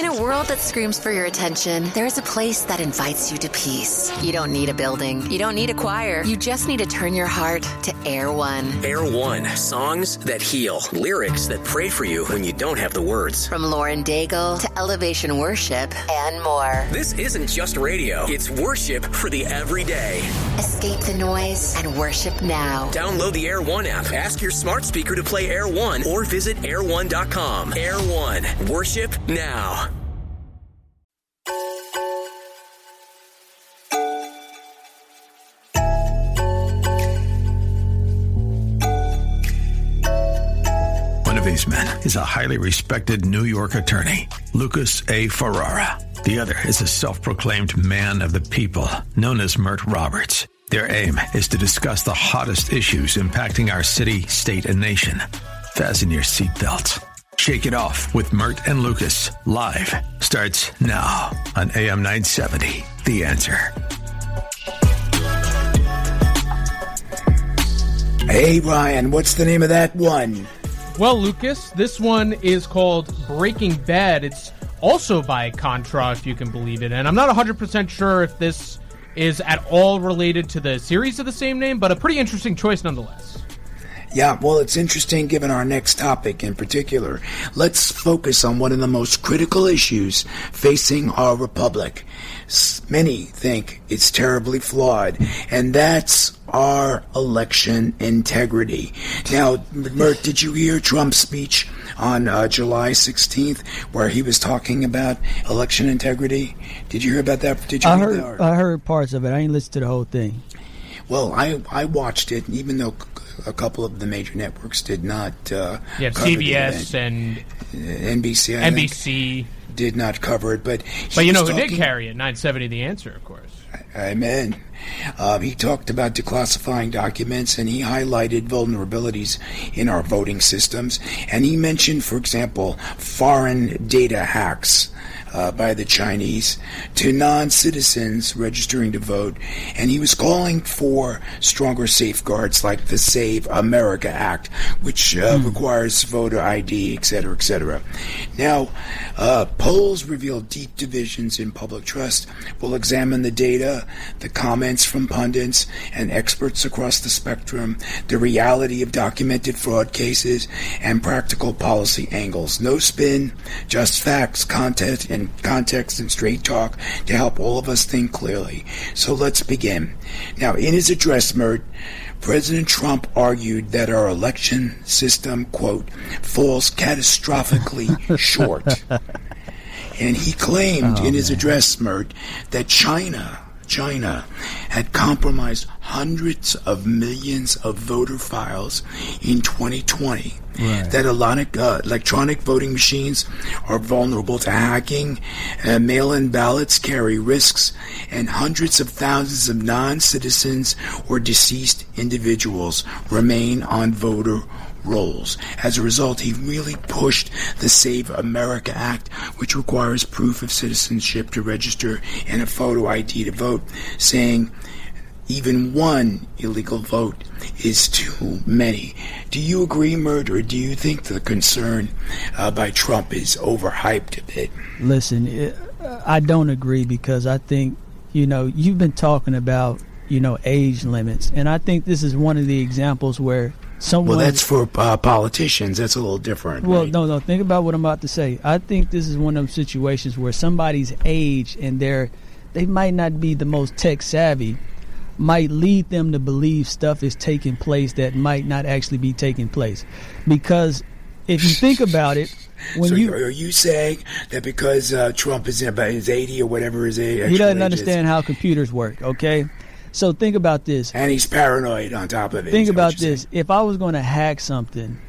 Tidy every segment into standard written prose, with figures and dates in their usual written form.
In a world that screams for your attention, there's a place that invites you to peace. You don't need a building. You don't need a choir. You just need to turn your heart to Air One. Air One. Songs that heal. Lyrics that pray for you when you don't have the words. From Lauren Daigle to Elevation Worship and more. This isn't just radio. It's worship for the everyday. Escape the noise and worship now. Download the Air One app. Ask your smart speaker to play Air One or visit air1.com. Air One. Worship now. These men is a highly respected New York attorney, Lucas A. Ferrara. The other is a self-proclaimed man of the people, known as Mert Roberts. Their aim is to discuss the hottest issues impacting our city, state, and nation. Fasten your seatbelts. Shake it off with Mert and Lucas. Live starts now on AM 970. The Answer. Hey, Ryan, what's the name of that one? Well, Lucas, this one is called Breaking Bad. It's also by Contra, if you can believe it. And I'm not 100% sure if this is at all related to the series of the same name, but a pretty interesting choice nonetheless. Yeah, well, it's interesting given our next topic in particular. Let's focus on one of the most critical issues facing our republic. Many think it's terribly flawed, and that's our election integrity. Now, Mert, did you hear Trump's speech on July 16th where he was talking about election integrity? Did you hear about that? Did you I heard parts of it. I ain't listened to the whole thing. Well, I watched it, even though a couple of the major networks did not. CBS and NBC did not cover it, but you know who did carry it? 970 The Answer, of course. Amen. He talked about declassifying documents, and he highlighted vulnerabilities in our voting systems. And he mentioned, for example, foreign data hacks by the Chinese to non-citizens registering to vote. And he was calling for stronger safeguards like the Save America Act, which requires voter ID, et cetera, et cetera. Now, polls reveal deep divisions in public trust. We'll examine the data, the comments from pundits and experts across the spectrum, the reality of documented fraud cases, and practical policy angles. No spin, just facts, context, and straight talk to help all of us think clearly. So let's begin. Now, in his address, Mert, President Trump argued that our election system, quote, falls catastrophically short. And he claimed in his address, Mert, that China had compromised hundreds of millions of voter files in 2020. Right. That electronic voting machines are vulnerable to hacking, mail-in ballots carry risks, and hundreds of thousands of non-citizens or deceased individuals remain on voter rolls. As a result, he really pushed the Save America Act, which requires proof of citizenship to register and a photo ID to vote, saying even one illegal vote is too many. Do you agree, Mert, or do you think the concern by Trump is overhyped a bit? Listen, I don't agree, because I think, you've been talking about, age limits, and I think this is one of the examples where someone... Well, that's for politicians. That's a little different. Well, right? No. Think about what I'm about to say. I think this is one of those situations where somebody's age and they might not be the most tech savvy, might lead them to believe stuff is taking place that might not actually be taking place. Because if you think about it, are you saying that because Trump is about his 80 or whatever his age, he doesn't understand how computers work? Okay. So think about this. And he's paranoid on top of it. Think about this. If I was going to hack something,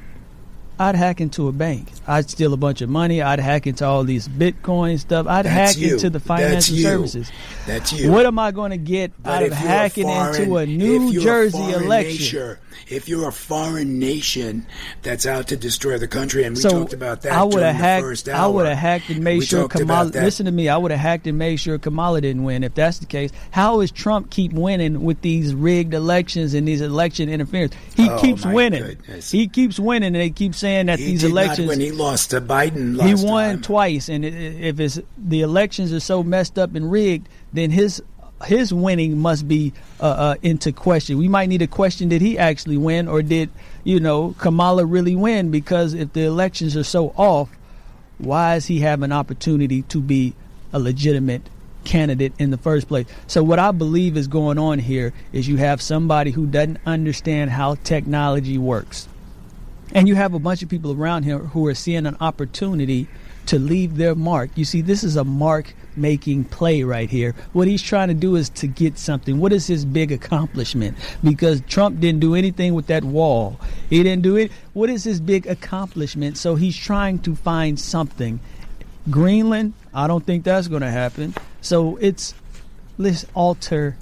I'd hack into a bank. I'd steal a bunch of money. I'd hack into all these Bitcoin stuff. I'd hack into the financial services. That's you. What am I going to get out of hacking into a New Jersey election? If you're a foreign nation that's out to destroy the country, and we talked about that during the first hour. I would have hacked and made sure Kamala... Listen to me. I would have hacked and made sure Kamala didn't win. If that's the case, how is Trump keep winning with these rigged elections and these election interference? He keeps winning. Goodness. He keeps winning, and they keep saying saying that these did elections, not when he lost to Biden last he won time. twice, and if the elections are so messed up and rigged, then his winning must be into question. We might need to question, did he actually win, or did Kamala really win? Because if the elections are so off, why does he have an opportunity to be a legitimate candidate in the first place? So what I believe is going on here is you have somebody who doesn't understand how technology works, and you have a bunch of people around him who are seeing an opportunity to leave their mark. You see, this is a mark-making play right here. What he's trying to do is to get something. What is his big accomplishment? Because Trump didn't do anything with that wall. He didn't do it. What is his big accomplishment? So he's trying to find something. Greenland, I don't think that's going to happen. So let's alter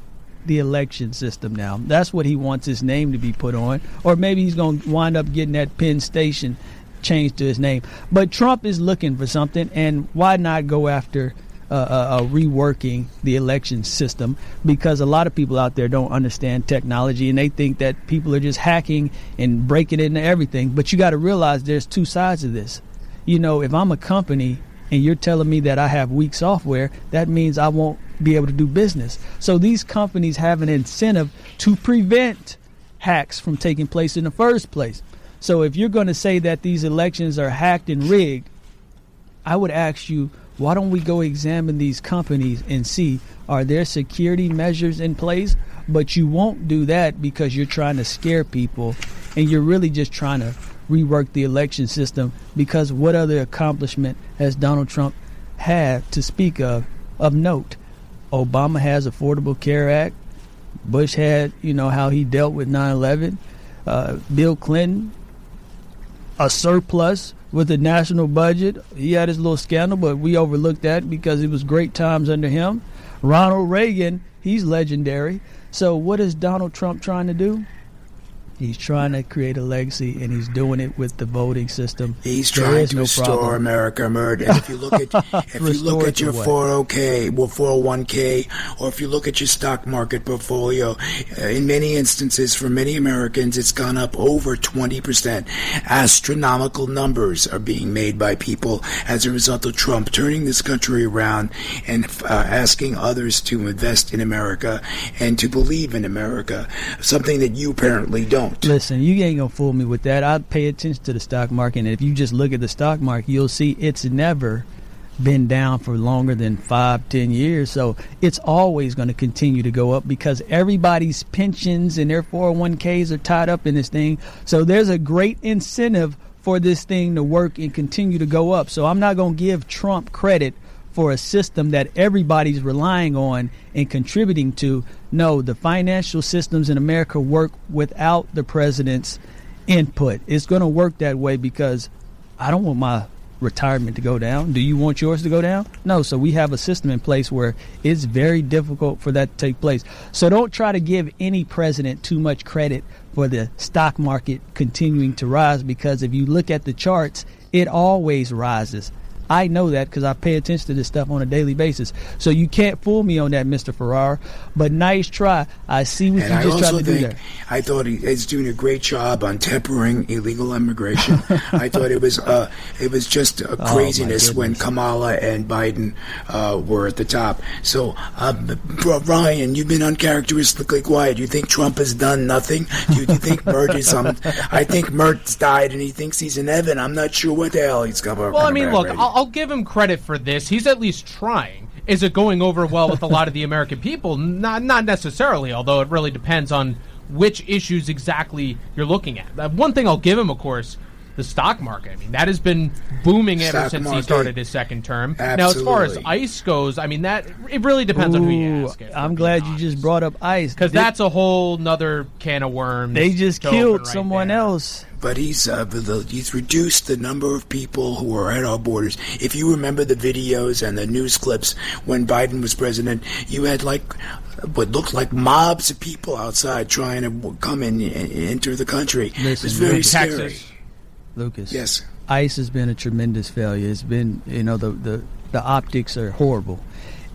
the election system now. That's what he wants his name to be put on. Or maybe he's going to wind up getting that Penn Station changed to his name. But Trump is looking for something, and why not go after reworking the election system? Because a lot of people out there don't understand technology, and they think that people are just hacking and breaking into everything. But you got to realize there's two sides of this. If I'm a company and you're telling me that I have weak software, that means I won't be able to do business. So these companies have an incentive to prevent hacks from taking place in the first place. So if you're going to say that these elections are hacked and rigged, I would ask you, why don't we go examine these companies and see, are there security measures in place? But you won't do that because you're trying to scare people, and you're really just trying to rework the election system, because what other accomplishment has Donald Trump had to speak of note? Obama has Affordable Care Act. Bush had, how he dealt with 9/11. Bill Clinton, a surplus with the national budget. He had his little scandal, but we overlooked that because it was great times under him. Ronald Reagan, he's legendary. So what is Donald Trump trying to do? He's trying to create a legacy, and he's doing it with the voting system. He's trying to restore America, Mert. And if you look at your 401k, or if you look at your stock market portfolio, in many instances, for many Americans, it's gone up over 20%. Astronomical numbers are being made by people as a result of Trump turning this country around and asking others to invest in America and to believe in America, something that you apparently don't. Listen, you ain't gonna fool me with that. I pay attention to the stock market, and if you just look at the stock market, you'll see it's never been down for longer than 5-10 years. So it's always going to continue to go up because everybody's pensions and their 401ks are tied up in this thing. So there's a great incentive for this thing to work and continue to go up. So I'm not going to give Trump credit for a system that everybody's relying on and contributing to. No, the financial systems in America work without the president's input. It's going to work that way because I don't want my retirement to go down. Do you want yours to go down? No. So we have a system in place where it's very difficult for that to take place. So don't try to give any president too much credit for the stock market continuing to rise, because if you look at the charts, it always rises. I know that because I pay attention to this stuff on a daily basis. So you can't fool me on that, Mr. Ferrara. But nice try. I see what you just tried to do there. I thought he's doing a great job on tempering illegal immigration. I thought it was just a craziness when Kamala and Biden were at the top. So, Ryan, you've been uncharacteristically quiet. You think Trump has done nothing? Do you think Mert is I think Mert's died and he thinks he's in heaven. I'm not sure what the hell he's going to. Well, I mean, look, I'll give him credit for this. He's at least trying. Is it going over well with a lot of the American people? Not necessarily, although it really depends on which issues exactly you're looking at. One thing I'll give him, of course, the stock market. I mean, that has been booming ever since he started his second term. Absolutely. Now, as far as ICE goes, I mean, that it really depends on who you ask. I'm glad you just brought up ICE. Because that's a whole nother can of worms. They just killed someone else. But he's reduced the number of people who are at our borders. If you remember the videos and the news clips when Biden was president, you had what looked like mobs of people outside trying to come in and enter the country. Listen, it was very scary. Texas. Lucas. Yes. ICE has been a tremendous failure. It's been, the optics are horrible.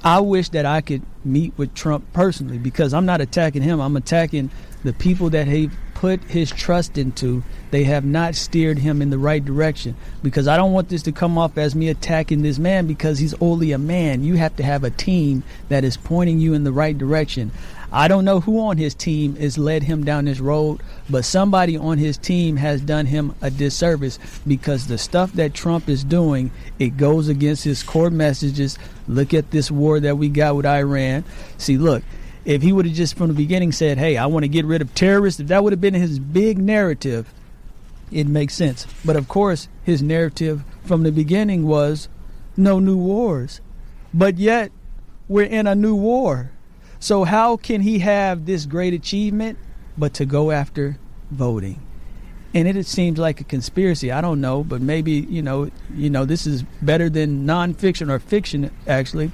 I wish that I could meet with Trump personally, because I'm not attacking him. I'm attacking the people that he put his trust into, they have not steered him in the right direction. Because I don't want this to come off as me attacking this man because he's only a man. You have to have a team that is pointing you in the right direction. I don't know who on his team has led him down this road, but somebody on his team has done him a disservice because the stuff that Trump is doing, it goes against his core messages. Look at this war that we got with Iran. See, look, if he would have just from the beginning said, hey, I want to get rid of terrorists, if that would have been his big narrative, it makes sense. But of course, his narrative from the beginning was no new wars. But yet, we're in a new war. So how can he have this great achievement but to go after voting? And it seems like a conspiracy. I don't know, but maybe, you know, this is better than nonfiction or fiction, actually.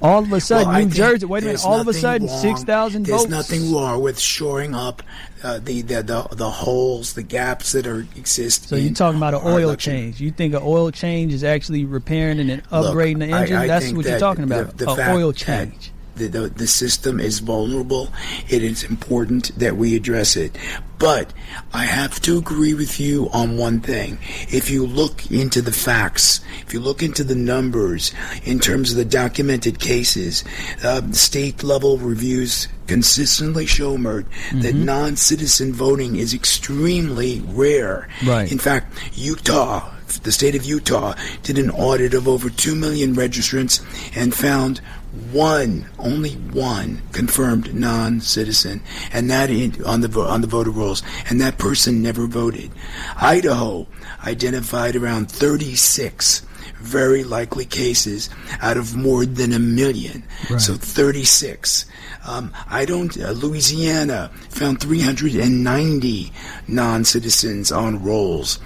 All of a sudden, New Jersey, wait a minute, all of a sudden, 6,000 votes. There's nothing wrong with shoring up the holes, the gaps that exist. So you're talking about an oil change. You think an oil change is actually repairing and upgrading the engine? That's what you're talking about, an oil change. The system is vulnerable. It is important that we address it. But I have to agree with you on one thing. If you look into the facts, if you look into the numbers in terms of the documented cases, state-level reviews consistently show, Mert, that non-citizen voting is extremely rare. Right. In fact, Utah, the state of Utah, did an audit of over 2 million registrants and found only one confirmed non-citizen, and that on the voter rolls, and that person never voted. Idaho identified around 36 very likely cases out of more than 1 million. Right. So 36. Louisiana found 390 non-citizens on rolls,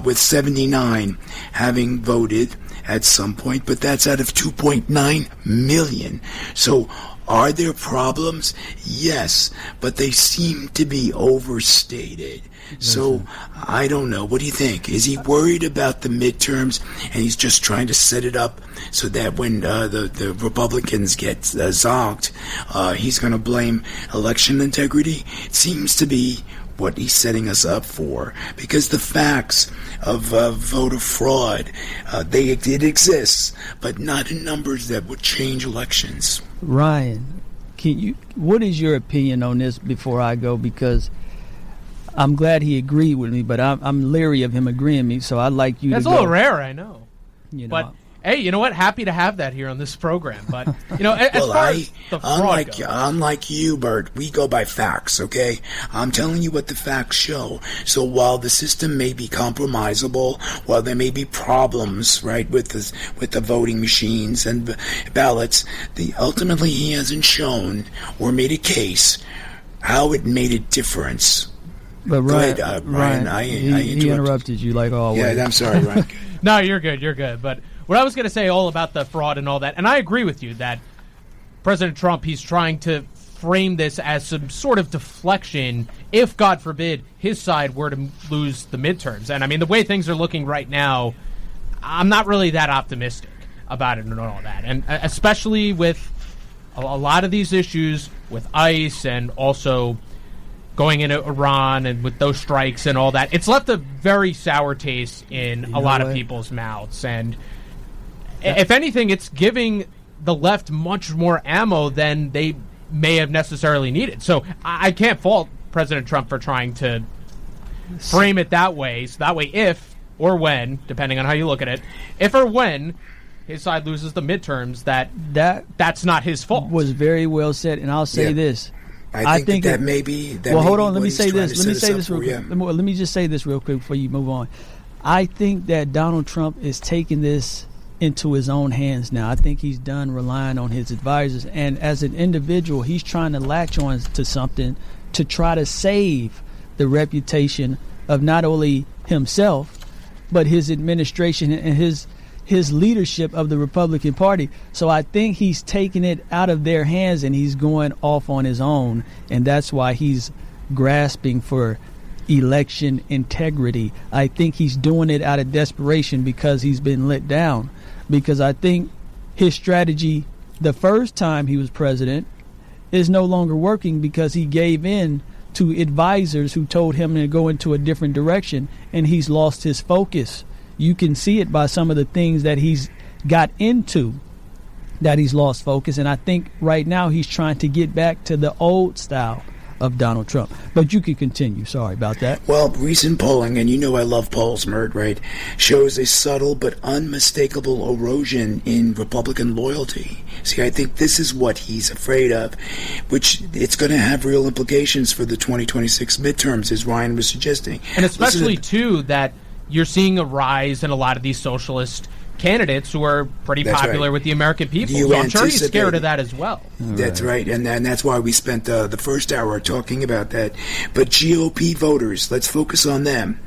with 79 having voted at some point, but that's out of 2.9 million. So are there problems? Yes, but they seem to be overstated. So I don't know. What do you think? Is he worried about the midterms and he's just trying to set it up so that when the Republicans get zonked, he's going to blame election integrity? It seems to be what he's setting us up for, because the facts of voter fraud, it exists, but not in numbers that would change elections. Ryan, what is your opinion on this before I go? Because I'm glad he agreed with me, but I'm leery of him agreeing with me, so I'd like you to go. That's a little rare, I know. But hey, you know what? Happy to have that here on this program. But, as far as the fraud goes, unlike you, Bert, we go by facts, okay? I'm telling you what the facts show. So while the system may be compromisable, while there may be problems, right, with the voting machines and ballots, ultimately he hasn't shown or made a case how it made a difference. But Ryan, go ahead, Ryan, he interrupted you like always. Yeah, I'm sorry, Ryan. No, you're good. But what I was going to say all about the fraud and all that, and I agree with you that President Trump, he's trying to frame this as some sort of deflection if, God forbid, his side were to lose the midterms. And, I mean, the way things are looking right now, I'm not really that optimistic about it and all that. And especially with a lot of these issues with ICE and also going into Iran and with those strikes and all that, it's left a very sour taste in a lot of people's mouths. And if anything, it's giving the left much more ammo than they may have necessarily needed. So I can't fault President Trump for trying to frame it that way. So that way, if or when, depending on how you look at it, if or when his side loses the midterms, that's not his fault. Was very well said, and I'll say this. I think that may be. Hold on. Let me say this. Let me just say this real quick before you move on. I think that Donald Trump is taking this into his own hands now. I think he's done relying on his advisors, and as an individual, he's trying to latch on to something to try to save the reputation of not only himself, but his administration and his leadership of the Republican Party. So I think he's taking it out of their hands and he's going off on his own, and that's why he's grasping for election integrity. I think he's doing it out of desperation because he's been let down. Because I think his strategy the first time he was president is no longer working because he gave in to advisors who told him to go into a different direction, and he's lost his focus. You can see it by some of the things that he's got into, that he's lost focus. And I think right now he's trying to get back to the old style of Donald Trump. But you can continue. Sorry about that. Well, recent polling, and you know I love polls, Mert, right, shows a subtle but unmistakable erosion in Republican loyalty. See, I think this is what he's afraid of, which it's going to have real implications for the 2026 midterms, as Ryan was suggesting. And especially, too, that you're seeing a rise in a lot of these socialist candidates who are pretty popular with the American people. So I'm sure he's scared of that as well. That's right. And that's why we spent the first hour talking about that. But GOP voters, let's focus on them.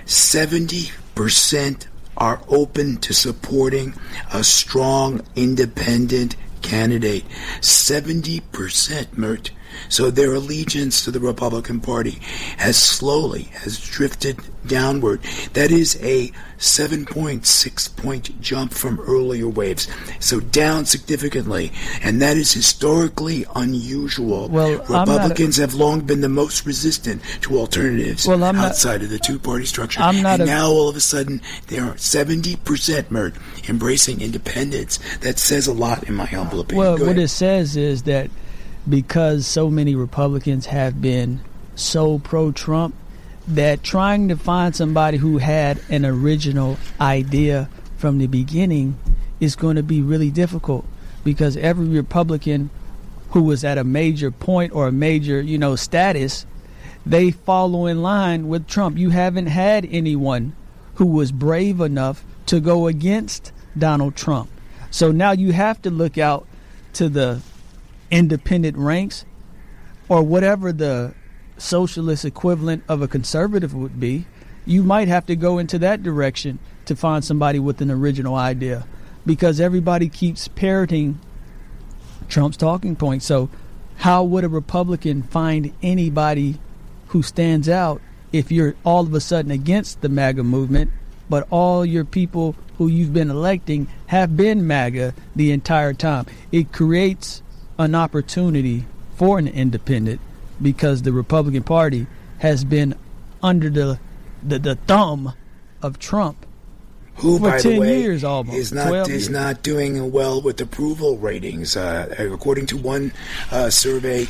70% are open to supporting a strong, independent candidate. 70%, Mert. So their allegiance to the Republican Party has drifted downward. That is a 7.6-point jump from earlier waves. So down significantly. And that is historically unusual. Well, Republicans have long been the most resistant to alternatives outside of the two-party structure. Now all of a sudden there are 70%, Mert, embracing independence. That says a lot, in my humble opinion. Well, what it says is that because so many Republicans have been so pro-Trump, that trying to find somebody who had an original idea from the beginning is going to be really difficult, because every Republican who was at a major point or a major, status, they follow in line with Trump. You haven't had anyone who was brave enough to go against Donald Trump. So now you have to look out to the independent ranks, or whatever the socialist equivalent of a conservative would be. You might have to go into that direction to find somebody with an original idea, because everybody keeps parroting Trump's talking points. So how would a Republican find anybody who stands out if you're all of a sudden against the MAGA movement, but all your people who you've been electing have been MAGA the entire time? It creates an opportunity for an independent, because the Republican Party has been under the thumb of Trump, who, for by 10 the way, years almost, is not doing well with approval ratings. According to one survey,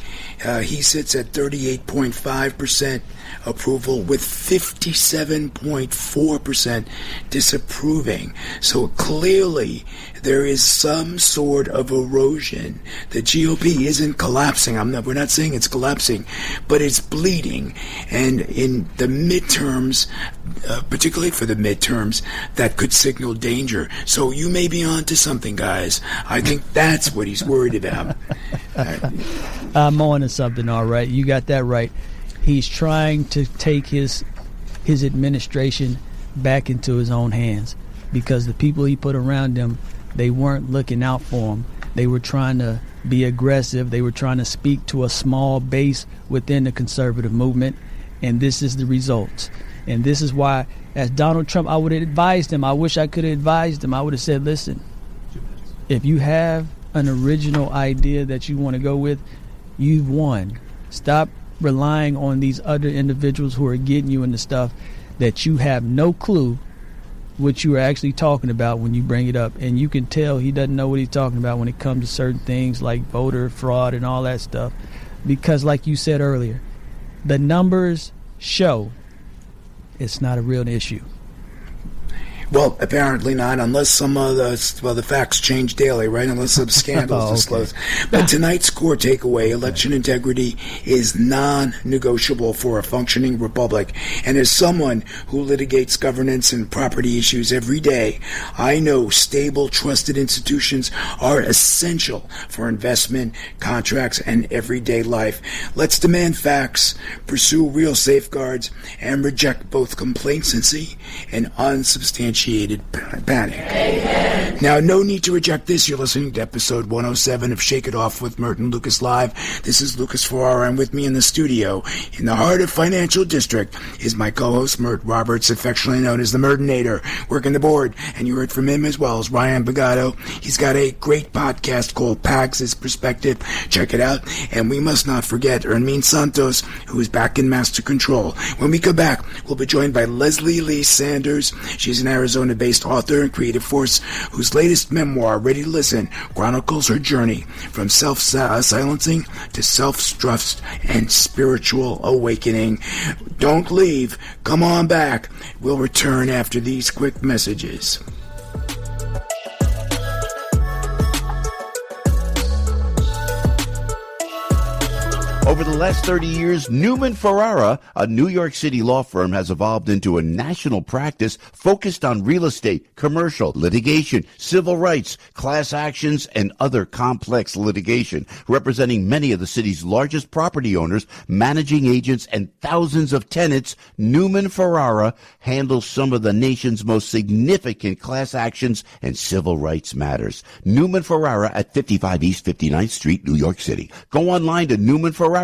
he sits at 38.5% approval with 57.4% disapproving. So clearly there is some sort of erosion. The GOP isn't collapsing. We're not saying it's collapsing, but it's bleeding. And in the midterms, particularly for the midterms, that could signal danger. So you may be on to something, guys. I think that's what he's worried about. I'm on to something, all right. You got that right. He's trying to take his administration back into his own hands, because the people he put around him, they weren't looking out for him. They were trying to be aggressive. They were trying to speak to a small base within the conservative movement, and this is the results. And this is why, as Donald Trump, I would have advised him. I wish I could have advised him. I would have said, listen, if you have an original idea that you want to go with, you've won. Stop relying on these other individuals who are getting you into stuff that you have no clue what you are actually talking about when you bring it up. And you can tell he doesn't know what he's talking about when it comes to certain things like voter fraud and all that stuff, because like you said earlier, the numbers show it's not a real issue. Well, apparently not, unless some of the facts change daily, right? Unless some scandals disclose. But tonight's core takeaway: election integrity is non-negotiable for a functioning republic. And as someone who litigates governance and property issues every day, I know stable, trusted institutions are essential for investment, contracts, and everyday life. Let's demand facts, pursue real safeguards, and reject both complacency and unsubstantiated unsubstantiated panic. Amen. Now, no need to reject this. You're listening to episode 107 of Shake It Off with Mert and Lucas Live. This is Lucas Ferrara, and with me in the studio, in the heart of Financial District, is my co-host Mert Roberts, affectionately known as the Mertinator, working the board. And you heard from him as well as Ryan Bagato. He's got a great podcast called Pags' Perspective. Check it out. And we must not forget Ermin Santos, who is back in Master Control. When we come back, we'll be joined by Leslie Lee Sanders. She's an Arizona-based author and creative force whose latest memoir, Ready to Listen, chronicles her journey from self-silencing to self-trust and spiritual awakening. Don't leave. Come on back. We'll return after these quick messages. Over the last 30 years, Newman Ferrara, a New York City law firm, has evolved into a national practice focused on real estate, commercial, litigation, civil rights, class actions, and other complex litigation, representing many of the city's largest property owners, managing agents, and thousands of tenants. Newman Ferrara handles some of the nation's most significant class actions and civil rights matters. Newman Ferrara at 55 East 59th Street, New York City. Go online to NewmanFerrara.com.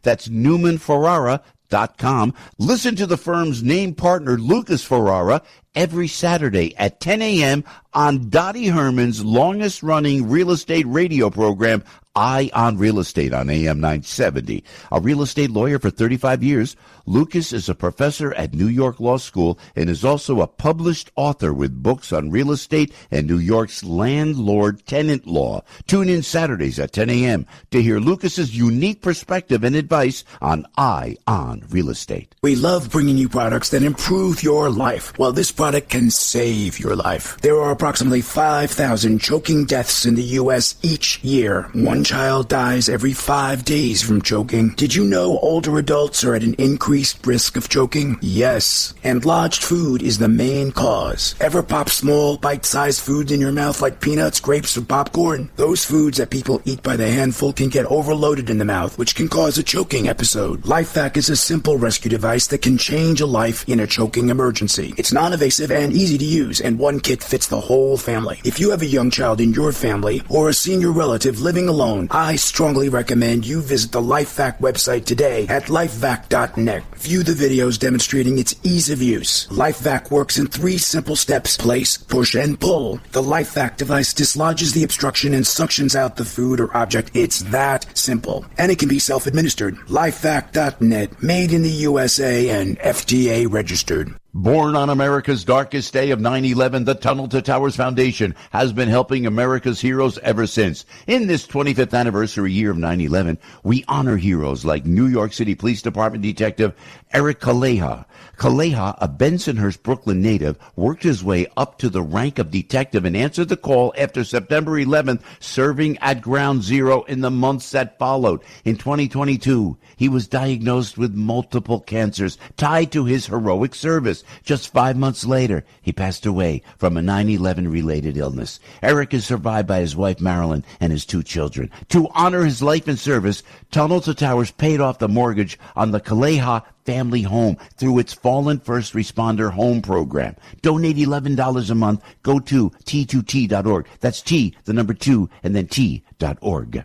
That's NewmanFerrara.com. Listen to the firm's name partner, Lucas Ferrara, every Saturday at 10 a.m. on Dottie Herman's longest-running real estate radio program, Eye on Real Estate on AM 970. A real estate lawyer for 35 years, Lucas is a professor at New York Law School and is also a published author with books on real estate and New York's landlord-tenant law. Tune in Saturdays at 10 a.m. to hear Lucas's unique perspective and advice on Eye on Real Estate. We love bringing you products that improve your life. Well, this product can save your life. There are approximately 5,000 choking deaths in the U.S. each year. One child dies every 5 days from choking. Did you know older adults are at an increased risk of choking? Yes. And lodged food is the main cause. Ever pop small, bite-sized foods in your mouth like peanuts, grapes, or popcorn? Those foods that people eat by the handful can get overloaded in the mouth, which can cause a choking episode. LifeVac is a simple rescue device that can change a life in a choking emergency. It's non-invasive and easy to use, and one kit fits the whole family. If you have a young child in your family or a senior relative living alone, I strongly recommend you visit the LifeVac website today at lifevac.net. View the videos demonstrating its ease of use. LifeVac works in 3 simple steps: place, push, and pull. The LifeVac device dislodges the obstruction and suctions out the food or object. It's that simple. And it can be self-administered. LifeVac.net, made in the USA and FDA registered. Born on America's darkest day of 9/11, the Tunnel to Towers Foundation has been helping America's heroes ever since. In this 25th anniversary year of 9/11, we honor heroes like New York City Police Department Detective Eric Kaleha. Kaleha, a Bensonhurst, Brooklyn native, worked his way up to the rank of detective and answered the call after September 11th, serving at Ground Zero in the months that followed. In 2022, he was diagnosed with multiple cancers tied to his heroic service. Just 5 months later, he passed away from a 9/11-related illness. Eric is survived by his wife, Marilyn, and his 2 children. To honor his life and service, Tunnel to Towers paid off the mortgage on the Kaleha family home through its Fallen First Responder Home Program. Donate $11 a month. Go to T2T.org. That's T, the number 2, and then T.org.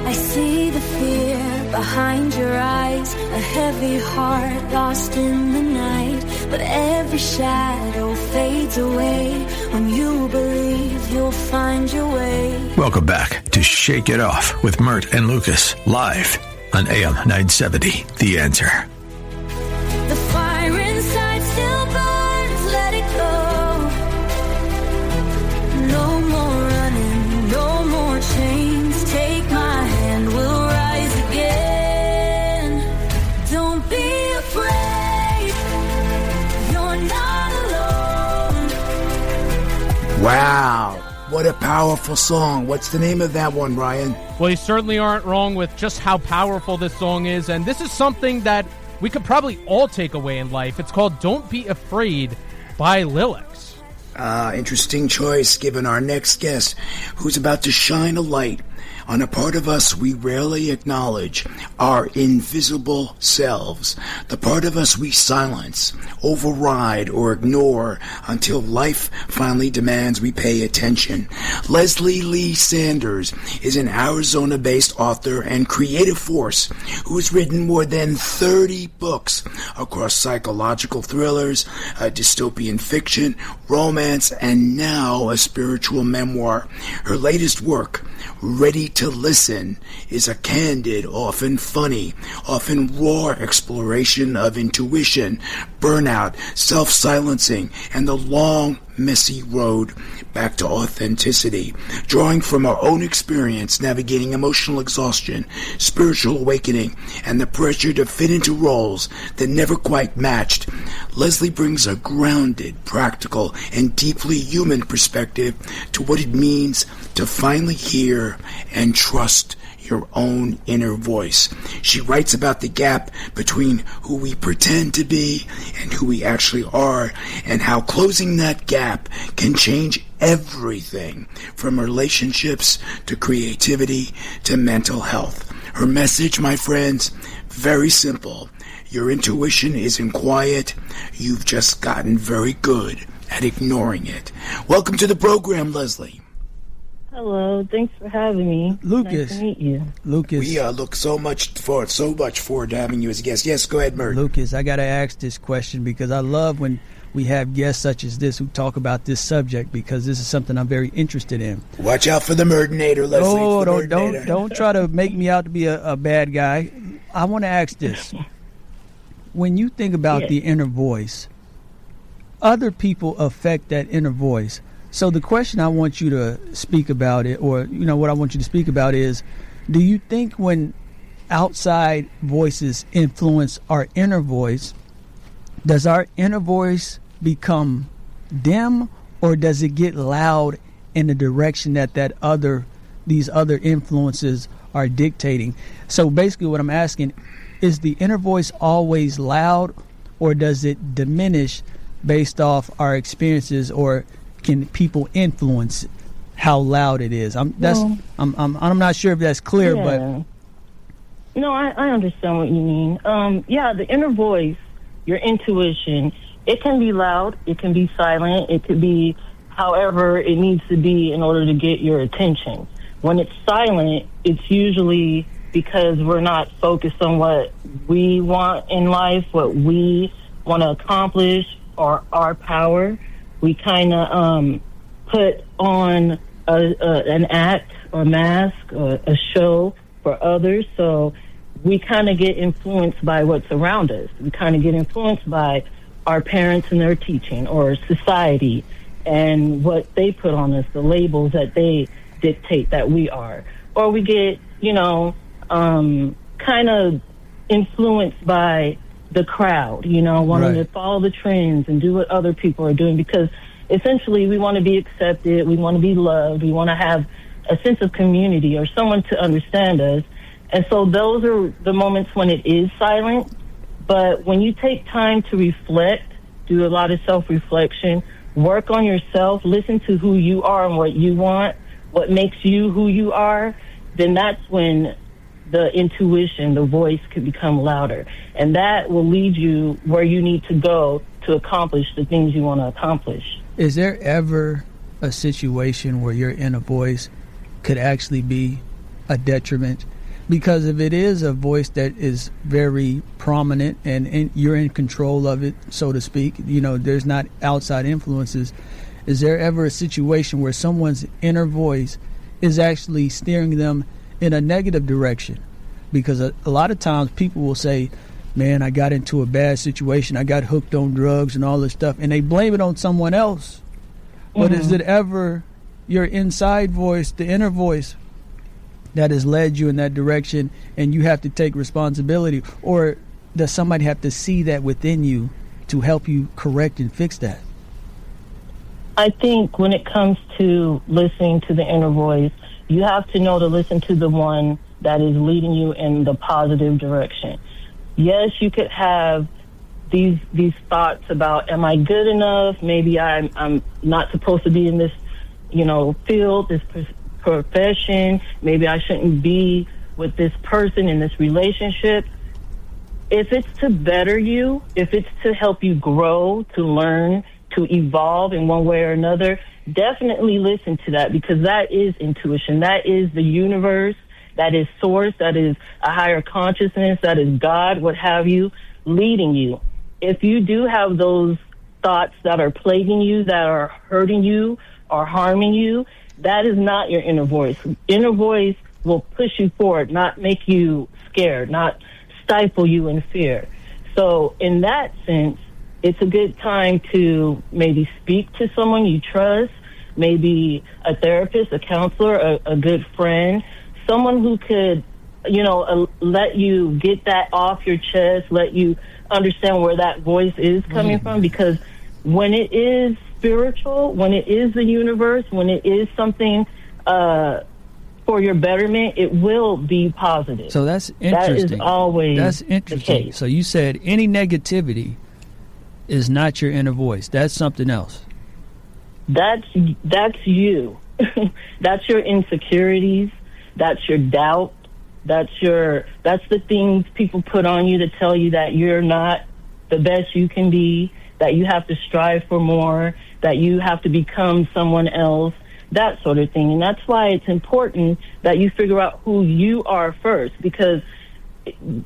I see the fear behind your eyes, a heavy heart lost in the night. But every shadow fades away when you believe you'll find your way. Welcome back to Shake It Off with Mert and Lucas, live on AM 970, The Answer. The fire inside still burns, let it go. No more running, no more chains. Take my hand, we'll rise again. Don't be afraid, you're not alone. Wow. What a powerful song. What's the name of that one, Ryan? Well, you certainly aren't wrong with just how powerful this song is, and this is something that we could probably all take away in life. It's called Don't Be Afraid by Lilix. Interesting choice given our next guest, who's about to shine a light on a part of us we rarely acknowledge, our invisible selves, the part of us we silence, override, or ignore until life finally demands we pay attention. Leslie Lee Sanders is an Arizona-based author and creative force who has written more than 30 books across psychological thrillers, dystopian fiction, romance, and now a spiritual memoir. Her latest work, Ready to Listen, is a candid, often funny, often raw exploration of intuition, burnout, self-silencing, and the long, messy road back to authenticity, drawing from our own experience navigating emotional exhaustion, spiritual awakening, and the pressure to fit into roles that never quite matched. Leslie brings a grounded, practical, and deeply human perspective to what it means to finally hear and trust your own inner voice. She writes about the gap between who we pretend to be and who we actually are, and how closing that gap can change everything from relationships to creativity to mental health. Her message, my friends, very simple. Your intuition isn't quiet. You've just gotten very good at ignoring it. Welcome to the program, Leslie. Hello, thanks for having me. Lucas. Nice to meet you. Lucas. We look so much forward to having you as a guest. Yes, go ahead, Mert. Lucas, I got to ask this question because I love when we have guests such as this who talk about this subject, because this is something I'm very interested in. Watch out for the Murdinator, Leslie. Oh, don't try to make me out to be a bad guy. I want to ask this. When you think about the inner voice, other people affect that inner voice. So the question I want you to speak about it, or what I want you to speak about is, do you think when outside voices influence our inner voice, does our inner voice become dim, or does it get loud in the direction that these other influences are dictating? So basically what I'm asking, is the inner voice always loud, or does it diminish based off our experiences, or can people influence how loud it is? I'm not sure if that's clear, but no, I understand what you mean. The inner voice, your intuition, it can be loud, it can be silent, it could be however it needs to be in order to get your attention. When it's silent, it's usually because we're not focused on what we want in life, what we want to accomplish, or our power. We kind of put on an act or mask or a show for others. So we kind of get influenced by what's around us. We kind of get influenced by our parents and their teaching, or society and what they put on us, the labels that they dictate that we are. Or we get, kind of influenced by the crowd, wanting to follow the trends and do what other people are doing, because essentially we want to be accepted, we want to be loved, we want to have a sense of community or someone to understand us. And so those are the moments when it is silent. But when you take time to reflect, do a lot of self-reflection, work on yourself, listen to who you are and what you want, what makes you who you are, then that's when the intuition, the voice, could become louder. And that will lead you where you need to go to accomplish the things you want to accomplish. Is there ever a situation where your inner voice could actually be a detriment? Because if it is a voice that is very prominent and you're in control of it, so to speak, there's not outside influences, is there ever a situation where someone's inner voice is actually steering them in a negative direction? Because a lot of times people will say, man, I got into a bad situation, I got hooked on drugs and all this stuff, and they blame it on someone else. But is it ever your inside voice, the inner voice, that has led you in that direction and you have to take responsibility? Or does somebody have to see that within you to help you correct and fix that? I think when it comes to listening to the inner voice, you have to know to listen to the one that is leading you in the positive direction. Yes, you could have these thoughts about, am I good enough? Maybe I'm not supposed to be in this, field, this profession. Maybe I shouldn't be with this person in this relationship. If it's to better you, if it's to help you grow, to learn, to evolve in one way or another, definitely listen to that, because that is intuition. That is the universe. That is source. That is a higher consciousness. That is God, what have you, leading you. If you do have those thoughts that are plaguing you, that are hurting you or harming you, that is not your inner voice. Inner voice will push you forward, not make you scared, not stifle you in fear. So in that sense, it's a good time to maybe speak to someone you trust, maybe a therapist, a counselor, a good friend, someone who could, let you get that off your chest, let you understand where that voice is coming from. Because when it is spiritual, when it is the universe, when it is something for your betterment, it will be positive. So that's interesting. That is always interesting. The case. So you said any negativity is not your inner voice. That's something else. That's you. That's your insecurities. That's your doubt. That's the things people put on you to tell you that you're not the best you can be, that you have to strive for more, that you have to become someone else, that sort of thing. And that's why it's important that you figure out who you are first, because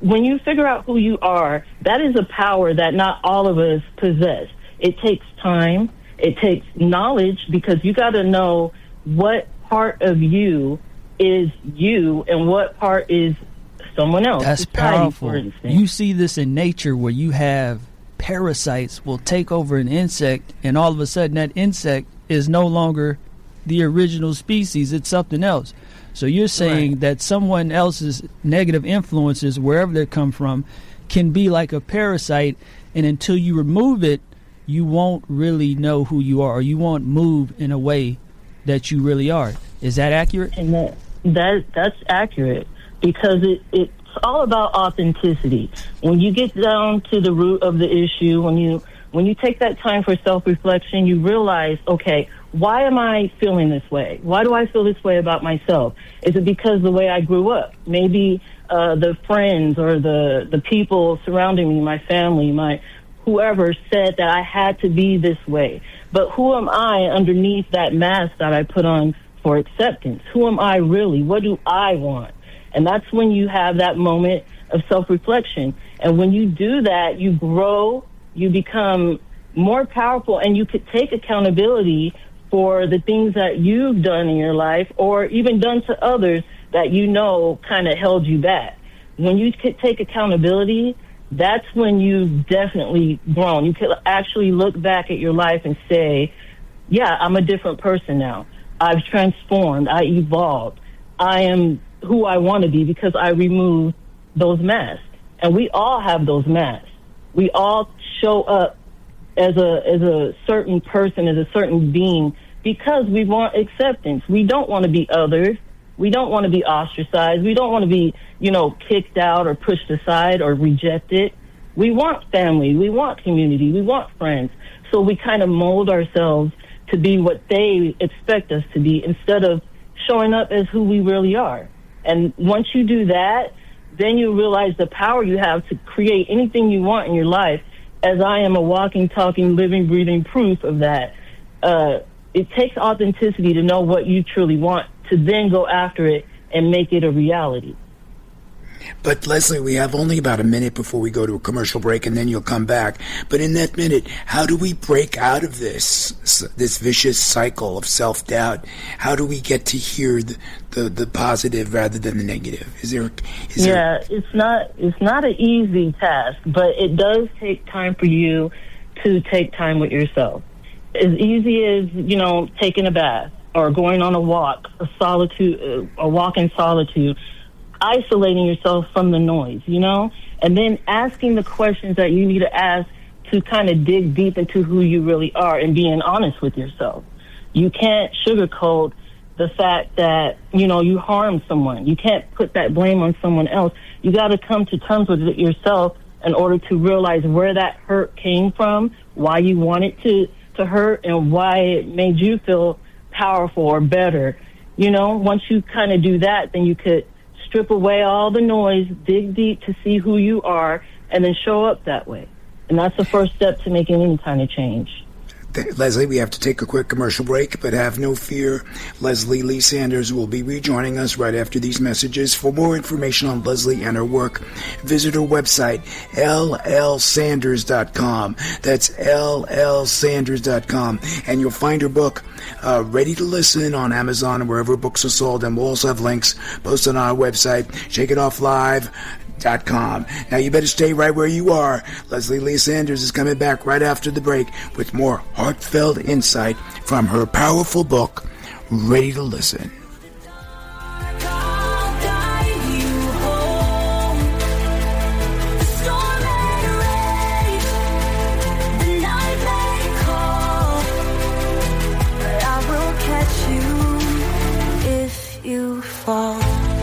when you figure out who you are, that is a power that not all of us possess. It takes time. It takes knowledge, because you got to know what part of you is you and what part is someone else. That's society, powerful. for instance. You see this in nature where you have parasites will take over an insect, and all of a sudden that insect is no longer the original species. It's something else. So you're saying that someone else's negative influences, wherever they come from, can be like a parasite, and until you remove it, you won't really know who you are, or you won't move in a way that you really are. Is that accurate? And that's accurate, because it's all about authenticity. When you get down to the root of the issue, when you take that time for self-reflection, you realize, okay, why am I feeling this way? Why do I feel this way about myself? Is it because of the way I grew up? Maybe the friends or the people surrounding me, my family, my whoever said that I had to be this way. But who am I underneath that mask that I put on for acceptance? Who am I really? What do I want? And that's when you have that moment of self-reflection. And when you do that, you grow, you become more powerful, and you could take accountability for the things that you've done in your life, or even done to others that kind of held you back. When you could take accountability, that's when you've definitely grown. You could actually look back at your life and say, yeah, I'm a different person now. I've transformed. I evolved. I am who I want to be because I removed those masks. And we all have those masks. We all show up as a certain person, as a certain being, because we want acceptance. We don't want to be othered. We don't want to be ostracized. We don't want to be, kicked out or pushed aside or rejected. We want family. We want community. We want friends. So we kind of mold ourselves to be what they expect us to be, instead of showing up as who we really are. And once you do that, then you realize the power you have to create anything you want in your life, as I am a walking, talking, living, breathing proof of that. It takes authenticity to know what you truly want, to then go after it and make it a reality. But Leslie, we have only about a minute before we go to a commercial break, and then you'll come back. But in that minute, how do we break out of this vicious cycle of self-doubt? How do we get to hear the positive rather than the negative? It's not an easy task, but it does take time for you to take time with yourself. As easy as, taking a bath or going on a walk, a walk in solitude, isolating yourself from the noise, and then asking the questions that you need to ask to kind of dig deep into who you really are and being honest with yourself. You can't sugarcoat the fact that, you harmed someone. You can't put that blame on someone else. You got to come to terms with it yourself in order to realize where that hurt came from, why you wanted to hurt, and why it made you feel powerful or better. Once you kind of do that, then you could strip away all the noise, dig deep to see who you are, and then show up that way. And that's the first step to making any kind of change. Leslie, we have to take a quick commercial break, but have no fear. Leslie Lee Sanders will be rejoining us right after these messages. For more information on Leslie and her work, visit her website, llsanders.com. That's llsanders.com. And you'll find her book, Ready to Listen, on Amazon and wherever books are sold. And we'll also have links posted on our website, ShakeItOffLive.com. Now you better stay right where you are. Leslie Lee Sanders is coming back right after the break with more heartfelt insight from her powerful book, Ready to Listen.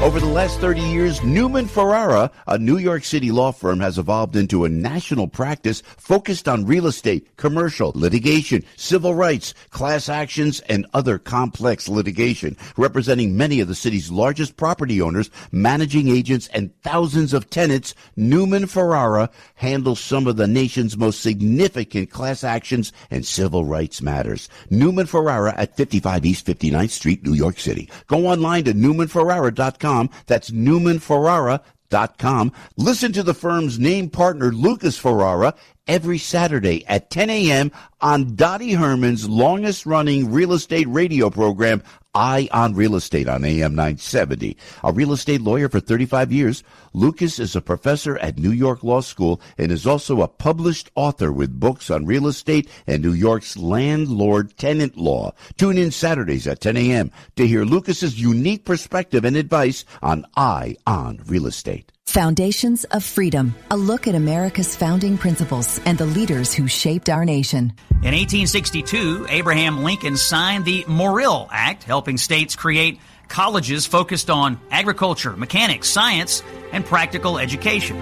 Over the last 30 years, Newman Ferrara, a New York City law firm, has evolved into a national practice focused on real estate, commercial, litigation, civil rights, class actions, and other complex litigation, representing many of the city's largest property owners, managing agents, and thousands of tenants. Newman Ferrara handles some of the nation's most significant class actions and civil rights matters. Newman Ferrara at 55 East 59th Street, New York City. Go online to newmanferrara.com. That's newmanferrara.com. Listen to the firm's name partner, Lucas Ferrara, every Saturday at 10 a.m. on Dottie Herman's longest-running real estate radio program, Eye on Real Estate, on AM 970. A real estate lawyer for 35 years, Lucas is a professor at New York Law School and is also a published author with books on real estate and New York's landlord-tenant law. Tune in Saturdays at 10 a.m. to hear Lucas's unique perspective and advice on Eye on Real Estate. Foundations of Freedom, a look at America's founding principles and the leaders who shaped our nation. In 1862, Abraham Lincoln signed the Morrill Act, helping states create colleges focused on agriculture, mechanics, science, and practical education.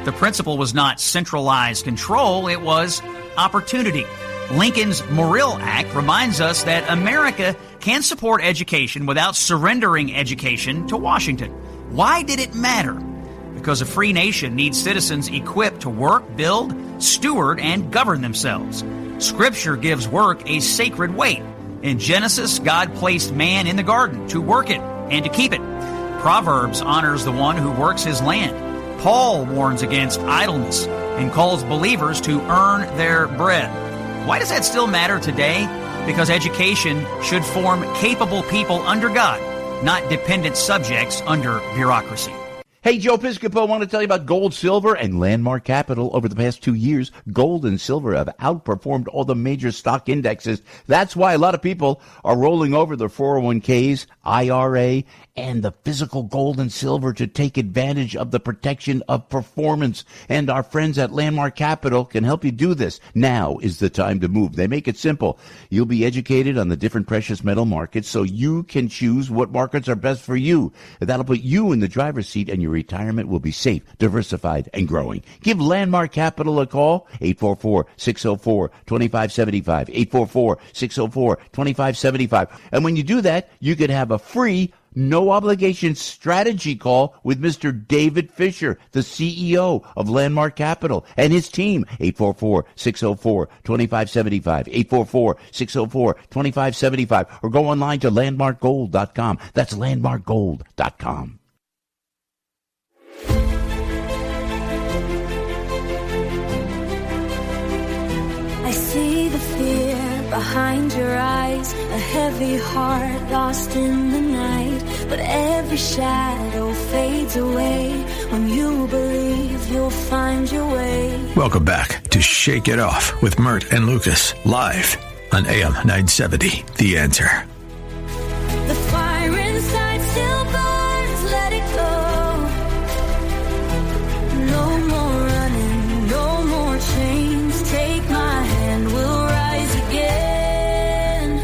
The principle was not centralized control, it was opportunity. Lincoln's Morrill Act reminds us that America can support education without surrendering education to Washington. Why did it matter? Because a free nation needs citizens equipped to work, build, steward, and govern themselves. Scripture gives work a sacred weight. In Genesis, God placed man in the garden to work it and to keep it. Proverbs honors the one who works his land. Paul warns against idleness and calls believers to earn their bread. Why does that still matter today? Because education should form capable people under God, not dependent subjects under bureaucracy. Hey, Joe Piscopo, I want to tell you about gold, silver, and Landmark Capital. Over the past 2 years, gold and silver have outperformed all the major stock indexes. That's why a lot of people are rolling over their 401ks, IRA, and the physical gold and silver to take advantage of the protection of performance. And our friends at Landmark Capital can help you do this. Now is the time to move. They make it simple. You'll be educated on the different precious metal markets so you can choose what markets are best for you. That'll put you in the driver's seat, and your retirement will be safe, diversified, and growing. Give Landmark Capital a call, 844-604-2575, 844-604-2575. And when you do that, you could have a free, no-obligation strategy call with Mr. David Fisher, the CEO of Landmark Capital, and his team, 844-604-2575, 844-604-2575, or go online to landmarkgold.com. That's landmarkgold.com. I see the fear behind your eyes, a heavy heart lost in the night. But every shadow fades away when you believe you'll find your way. Welcome back to Shake It Off with Mert and Lucas, live on AM 970, The Answer. The fire inside still burns, let it go. No more running, no more chains. Take my hand, we'll rise again.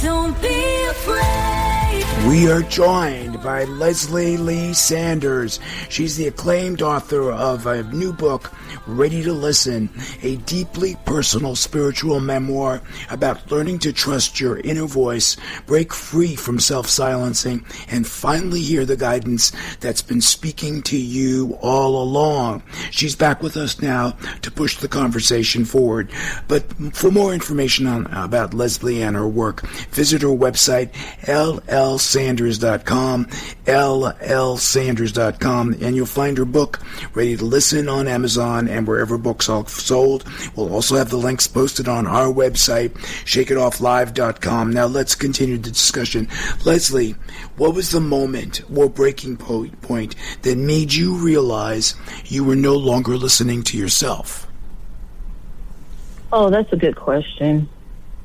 Don't be afraid. We are joined by Leslie Lee Sanders. She's the acclaimed author of a new book, Ready to Listen, a deeply personal spiritual memoir about learning to trust your inner voice, break free from self-silencing, and finally hear the guidance that's been speaking to you all along. She's back with us now to push the conversation forward. But for more information about Leslie and her work, visit her website, llsanders.com, llsanders.com, and you'll find her book, Ready to Listen, on Amazon and wherever books are sold. We'll also have the links posted on our website, shakeitofflive.com. Now let's continue the discussion. Leslie, what was the moment or breaking point that made you realize you were no longer listening to yourself? Oh, that's a good question.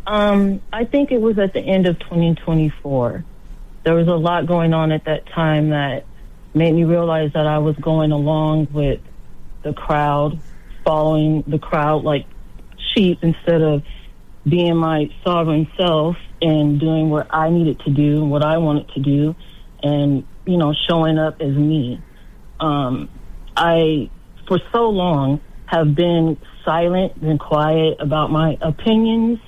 I think it was at the end of 2024. There was a lot going on at that time that made me realize that I was going along with the crowd, following the crowd like sheep instead of being my sovereign self and doing what I needed to do and what I wanted to do and, you know, showing up as me. I, for so long, have been silent and quiet about my opinions,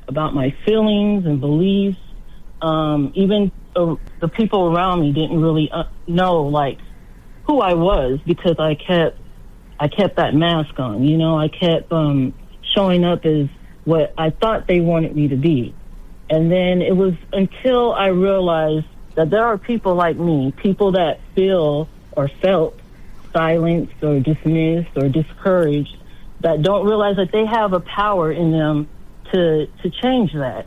about my feelings and beliefs. Even the people around me didn't really know, like, who I was because I kept that mask on. You know, I kept showing up as what I thought they wanted me to be. And then it was until I realized that there are people like me, people that feel or felt silenced or dismissed or discouraged, that don't realize that they have a power in them to change that.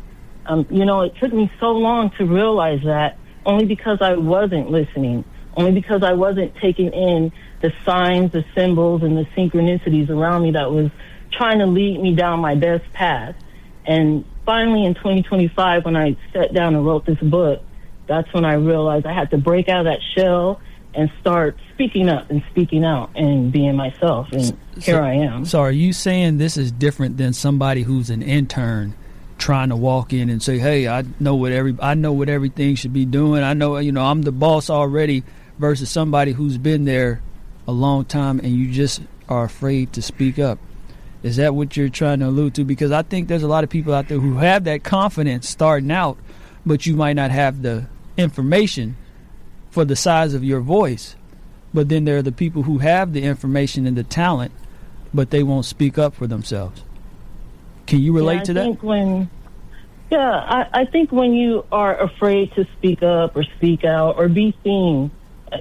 You know, it took me so long to realize that, only because I wasn't listening, only because I wasn't taking in the signs, the symbols, and the synchronicities around me that was trying to lead me down my best path. And finally, in 2025, when I sat down and wrote this book, that's when I realized I had to break out of that shell and start speaking up and speaking out and being myself. And here I am. So are you saying this is different than somebody who's an intern trying to walk in and say, hey, I know what everything should be doing. I know, you know, I'm the boss already, versus somebody who's been there a long time and you just are afraid to speak up? Is that what you're trying to allude to? Because I think there's a lot of people out there who have that confidence starting out, but you might not have the information for the size of your voice. But then there are the people who have the information and the talent, but they won't speak up for themselves. Can you relate to that? I think when you are afraid to speak up or speak out or be seen,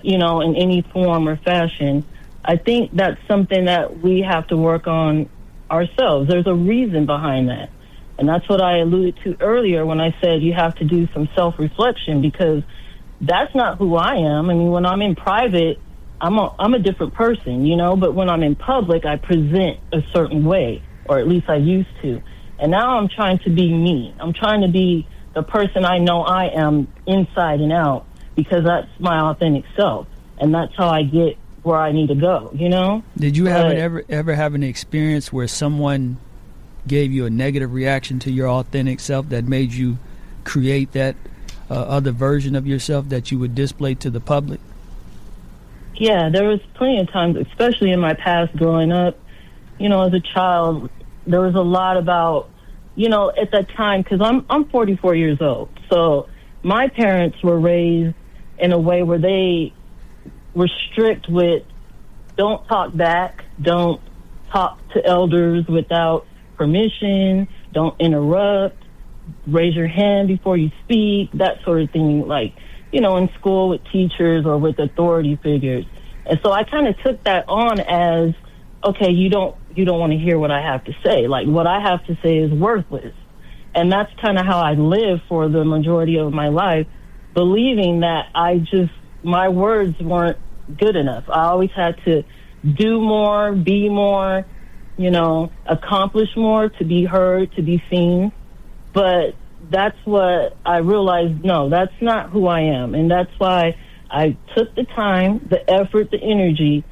you know, in any form or fashion, I think that's something that we have to work on ourselves. There's a reason behind that. And that's what I alluded to earlier when I said you have to do some self-reflection, because that's not who I am. I mean, when I'm in private, I'm a different person, you know, but when I'm in public, I present a certain way, or at least I used to. And now I'm trying to be me. I'm trying to be the person I know I am inside and out, because that's my authentic self. And that's how I get where I need to go, you know? Did you ever have an experience where someone gave you a negative reaction to your authentic self that made you create that other version of yourself that you would display to the public? Yeah, there was plenty of times, especially in my past growing up, you know, as a child, there was a lot about, you know, at that time, because I'm 44 years old, so my parents were raised in a way where they were strict with don't talk back, don't talk to elders without permission, don't interrupt, raise your hand before you speak, that sort of thing, like, you know, in school with teachers or with authority figures. And so I kind of took that on as, okay, you don't want to hear what I have to say. Like, what I have to say is worthless. And that's kind of how I lived for the majority of my life, believing that my words weren't good enough. I always had to do more, be more, you know, accomplish more to be heard, to be seen. But that's what I realized, no, that's not who I am. And that's why I took the time, the effort, the energy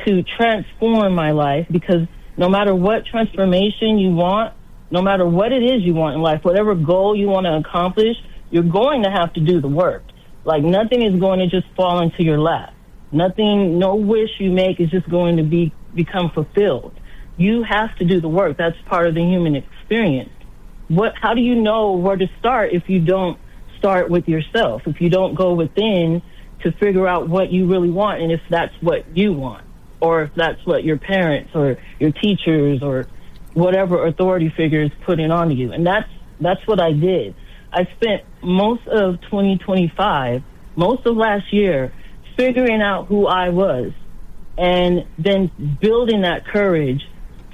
to transform my life, because no matter what transformation you want, no matter what it is you want in life, whatever goal you want to accomplish, you're going to have to do the work. Like, nothing is going to just fall into your lap. Nothing, no wish you make is just going to become fulfilled. You have to do the work. That's part of the human experience. How do you know where to start if you don't start with yourself? If you don't go within to figure out what you really want, and if that's what you want, or if that's what your parents or your teachers or whatever authority figure is putting on you. And that's what I did. I spent most of 2025, most of last year, figuring out who I was, and then building that courage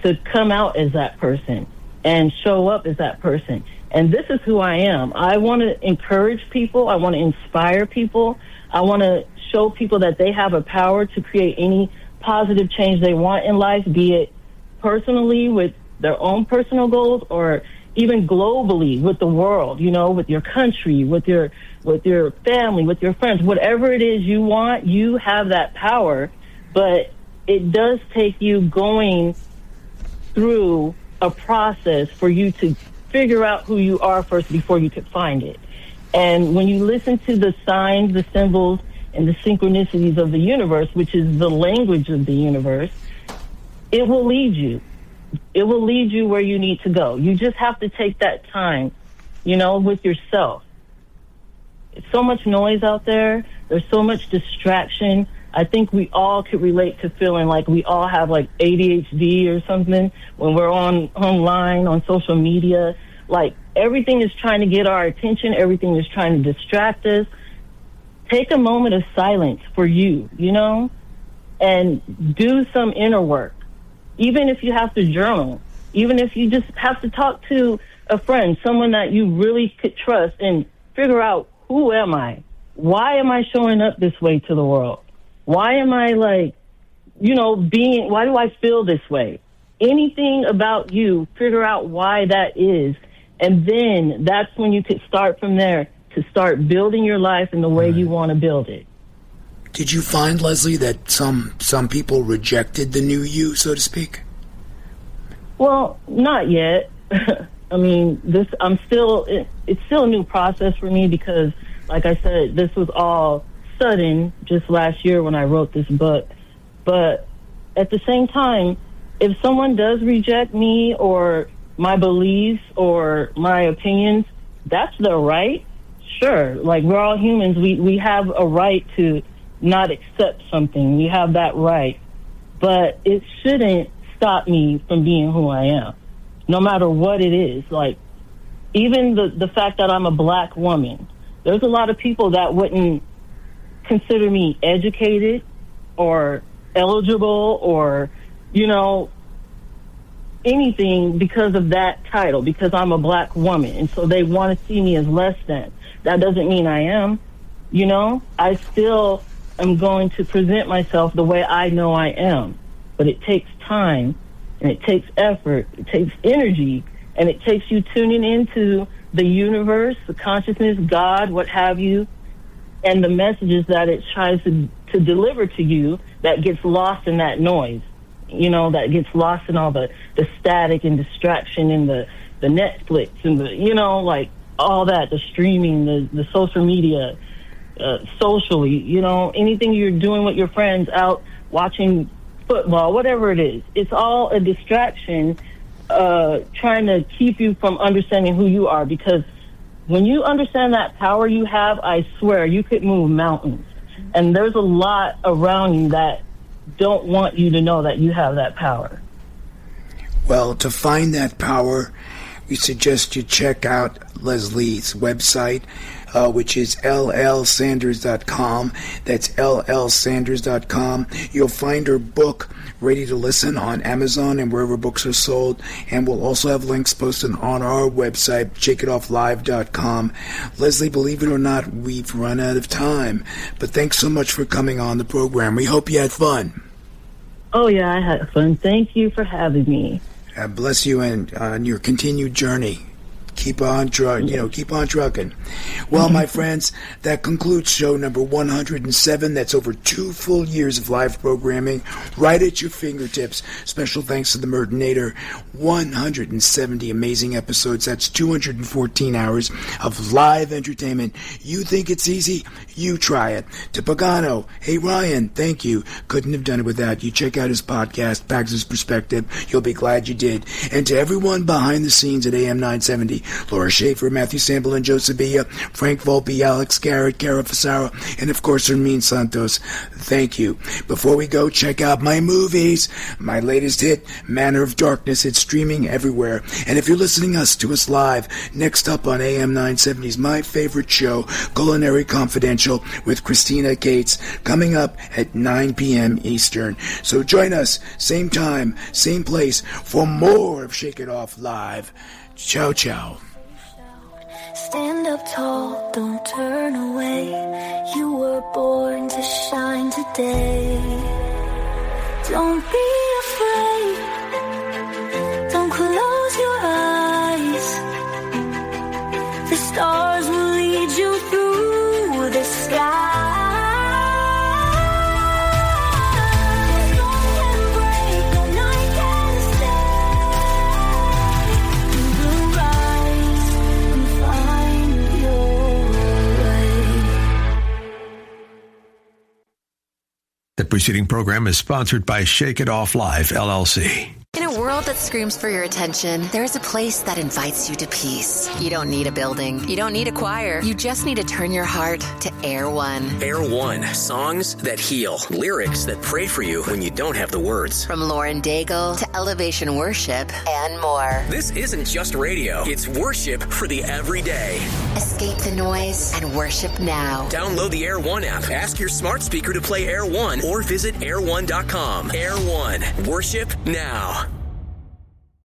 to come out as that person and show up as that person. And this is who I am. I want to encourage people. I want to inspire people. I want to show people that they have a power to create any positive change they want in life, be it personally with their own personal goals, or even globally with the world, with your country, with your family, with your friends. Whatever it is you want, you have that power. But it does take you going through a process for you to figure out who you are first before you could find it. And when you listen to the signs, the symbols, and the synchronicities of the universe, which is the language of the universe, it will lead you. It will lead you where you need to go. You just have to take that time, with yourself. There's so much noise out there. There's so much distraction. I think we all could relate to feeling like we all have like ADHD or something when we're online, on social media. Like, everything is trying to get our attention. Everything is trying to distract us. Take a moment of silence for you, and do some inner work. Even if you have to journal, even if you just have to talk to a friend, someone that you really could trust, and figure out, who am I? Why am I showing up this way to the world? Why am I why do I feel this way? Anything about you, figure out why that is. And then that's when you could start from there to start building your life in the way you want to build it. Did you find, Leslie, that some people rejected the new you, so to speak? Well, not yet. I mean, it's still a new process for me because, like I said, this was all sudden just last year when I wrote this book. But at the same time, if someone does reject me or my beliefs or my opinions, that's their right. Sure. Like, we're all humans. We have a right to not accept something. We have that right. But it shouldn't stop me from being who I am, no matter what it is. Like, even the fact that I'm a black woman, there's a lot of people that wouldn't consider me educated or eligible or, anything because of that title, because I'm a black woman. And so they want to see me as less than. That doesn't mean I am, I still am going to present myself the way I know I am. But it takes time, and it takes effort, it takes energy, and it takes you tuning into the universe, the consciousness, God, what have you, and the messages that it tries to deliver to you that gets lost in that noise, that gets lost in all the static and distraction and the Netflix and the, all that, the streaming, the social media, socially, anything you're doing with your friends out watching football, whatever it is. It's all a distraction trying to keep you from understanding who you are, because when you understand that power you have, I swear, you could move mountains. And there's a lot around you that don't want you to know that you have that power. Well, to find that power, we suggest you check out Leslie's website, which is llsanders.com. That's llsanders.com. You'll find her book, Ready to Listen, on Amazon and wherever books are sold. And we'll also have links posted on our website, shakeitofflive.com. Leslie, believe it or not, we've run out of time. But thanks so much for coming on the program. We hope you had fun. Oh, yeah, I had fun. Thank you for having me. Bless you and on your continued journey. keep on trucking. Well, my friends, that concludes show number 107. That's over 2 full years of live programming right at your fingertips. Special thanks to the Murdinator. 170 amazing episodes. That's 214 hours of live entertainment. You think it's easy? You try it. To Pagano, hey Ryan, thank you. Couldn't have done it without you. Check out his podcast, Pags' Perspective. You'll be glad you did. And to everyone behind the scenes at AM 970, Laura Schaefer, Matthew Sample, and Joseph Villa, Frank Volpe, Alex Garrett, Cara Fasaro, and of course Hermine Santos, thank you. Before we go, check out my movies. My latest hit, Manor of Darkness, it's streaming everywhere. And if you're listening to us live, next up on AM 970's my favorite show, Culinary Confidential, with Christina Cates, coming up at 9 p.m. Eastern. So join us, same time, same place, for more of Shake It Off Live. Ciao, ciao. Stand up tall, don't turn away. You were born to shine today. Don't be afraid. Don't close your eyes. The stars will lead you through the sky. The preceding program is sponsored by Shake It Off Live, LLC. In a world that screams for your attention, there is a place that invites you to peace. You don't need a building. You don't need a choir. You just need to turn your heart to Air One. Air One, songs that heal, lyrics that pray for you when you don't have the words. From Lauren Daigle to Elevation Worship and more. This isn't just radio. It's worship for the everyday. Escape the noise and worship now. Download the Air One app. Ask your smart speaker to play Air One or visit air1.com. Air One, worship now.